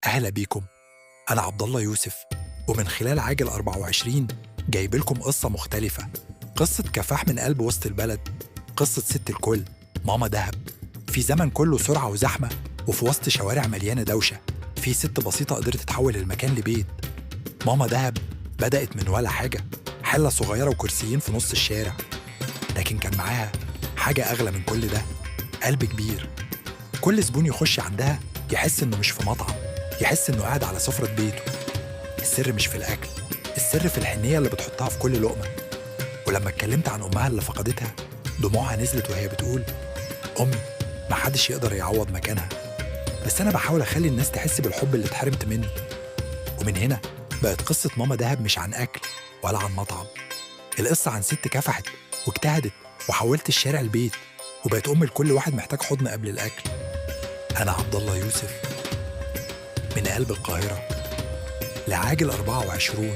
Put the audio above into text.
أهلا بيكم. أنا عبد الله يوسف، ومن خلال عاجل 24 جايب لكم قصة مختلفة. قصة كفاح من قلب وسط البلد، قصة ست الكل، ماما دهب. في زمن كله سرعة وزحمة، وفي وسط شوارع مليانة دوشة، في ست بسيطة قدرت تحول المكان لبيت. ماما دهب بدأت من ولا حاجة، حلة صغيرة وكرسيين في نص الشارع، لكن كان معاها حاجة أغلى من كل ده: قلب كبير. كل زبون يخش عندها يحس إنه مش في مطعم، يحس إنه قاعد على سفرة بيته. السر مش في الأكل، السر في الحنية اللي بتحطها في كل لقمة. ولما اتكلمت عن أمها اللي فقدتها، دموعها نزلت وهي بتقول: أمي محدش يقدر يعوض مكانها، بس أنا بحاول أخلي الناس تحس بالحب اللي اتحرمت منه. ومن هنا بقت قصة ماما دهب مش عن أكل ولا عن مطعم، القصة عن ست كافحت واجتهدت وحولت الشارع لبيت، وبقت أم لكل واحد محتاج حضن قبل الأكل. أنا عبد الله يوسف، من قلب القاهرة، لعاجل 24.